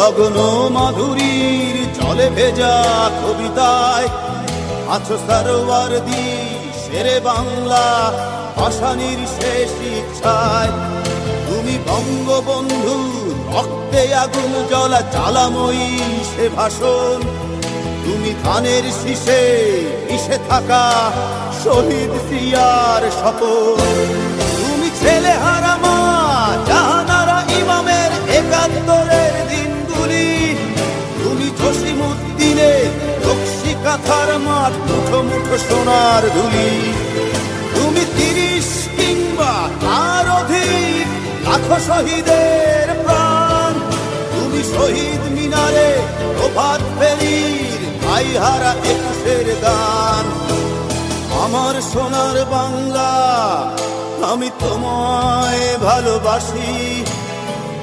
লগ্ন মাধুরীর জলে ভেজা কবিতায় আছো সরোয়ারদি শেরে বাংলা ভাষানির শেষ ইচ্ছায়। তুমি বঙ্গবন্ধু রক্তে আগুন জ্বলা জ্বালাময়ী সে ভাষণ। তুমি ধানের শীষে মিশে থাকা শহীদ জিয়ার শপথ। তুমি ছেলে হারা মা জাহানারা ইমামের একাত্তরের দিনগুলি। তুমি জসিমউদ্দিনের রক্সি কাঁথার মাঠ মুঠো মুঠো সোনার ধুলি। তুমি ৩০ কিংবা তার অধিক লাখো শহীদের প্রাণ। তুমি শহীদ মিনারে প্রভাত ফেরির ভাইহারা একুশের গান। আমার সোনার বাংলা আমি তোমায় ভালোবাসি।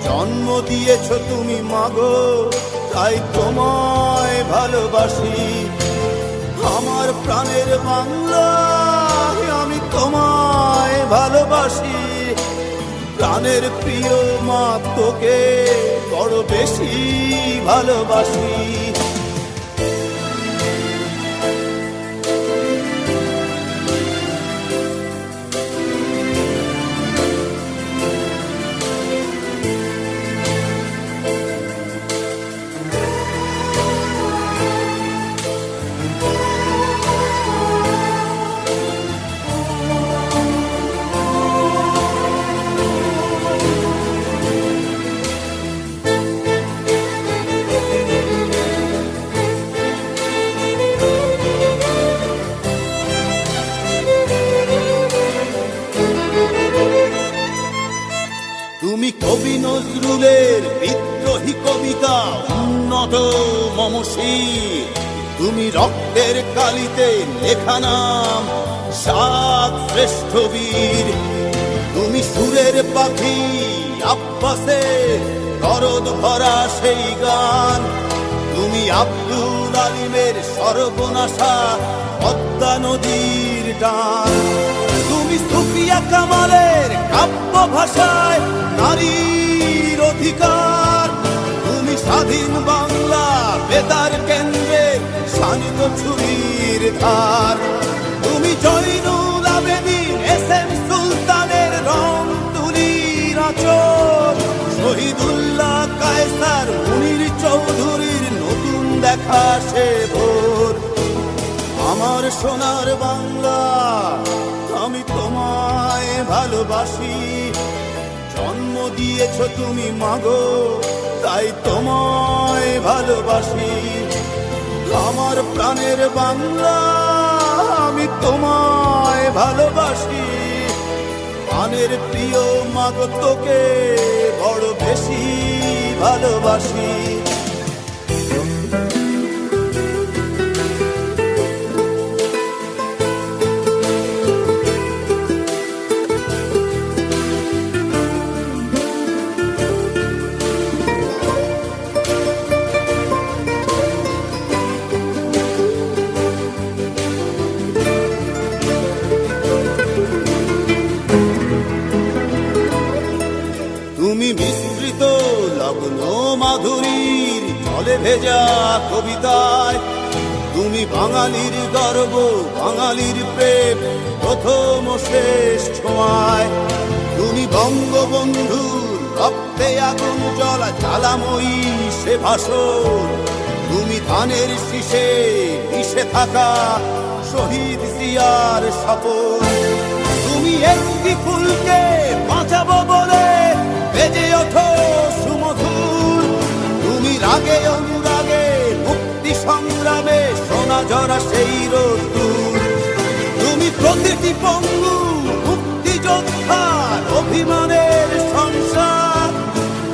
জন্ম দিয়েছ তুমি মাগো তাই তোমায় ভালোবাসি। আমার প্রাণের বাংলা আমি তোমায় ভালোবাসি। প্রাণের প্রিয় মা তোকে বড় বেশি ভালোবাসি। তুমি কবি নজরুলের বিদ্রোহী কবিতা উন্নত মমশীর। তুমি রক্তের কালিতে লেখা নাম সাত শ্রেষ্ঠ বীর। তুমি সুরের পাখি আব্বাসের দরদ ভরা সেই গান। তুমি আব্দুল আলিমের সর্বনাশা পদ্মা নদীর টান। তুমি সুফিয়া কামালের কাব্য ভাষায় নারীর অধিকার। তুমি স্বাধীন বাংলা বেতার কেন্দ্রে শানিত ছুরির ধার। তুমি জয়নুল আবেদিন এস.এম. সুলতানের রং তুলির আঁচল। শহীদুল্লাহ কায়সার মুনির চৌধুরীর নতুন দেখা সে ভোর। আমার সোনার বাংলা আমি তোমায় ভালোবাসি। জন্ম দিয়েছ তুমি মাগো তাই তোমায় ভালোবাসি। আমার প্রাণের বাংলা আমি তোমায় ভালোবাসি। প্রাণের প্রিয় মাগো তোকে বড় বেশি ভালোবাসি। তুমি মিশ্রিত লগ্ন মাধুরীর জলে ভেজা কবিতায়। তুমি বাঙালির গর্ব বাঙালির প্রেম প্রথম শেষ ছোঁয়ায়। তুমি বঙ্গবন্ধুর রক্তে আগুন জ্বলা জ্বালাময়ী সে ভাষণ। তুমি ধানের শীষে মিশে থাকা শহীদ জিয়ার শপথ। তুমি একটি ফুলকে বাঁচাবো বলে বেজে ওঠো সুমধুর। তুমি রাগে অনুরাগে মুক্তি সংগ্রামে সোনা ঝরা সেই রোদ্দুর। তুমি প্রতিটি পঙ্গু মুক্তিযোদ্ধার অভিমানের সংসার।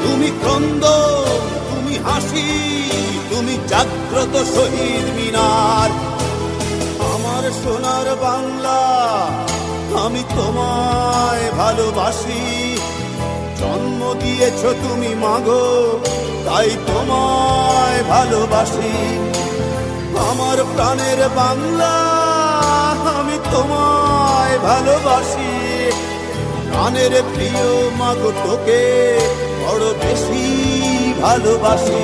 তুমি ক্রন্দন তুমি হাসি তুমি জাগ্রত শহীদ মিনার। আমার সোনার বাংলা আমি তোমায় ভালোবাসি। জন্ম দিয়েছ তুমি মাগো তাই তোমায় ভালোবাসি। আমার প্রাণের বাংলা আমি তোমায় ভালোবাসি। প্রাণের প্রিয় মাগো তোকে বড় বেশি ভালোবাসি।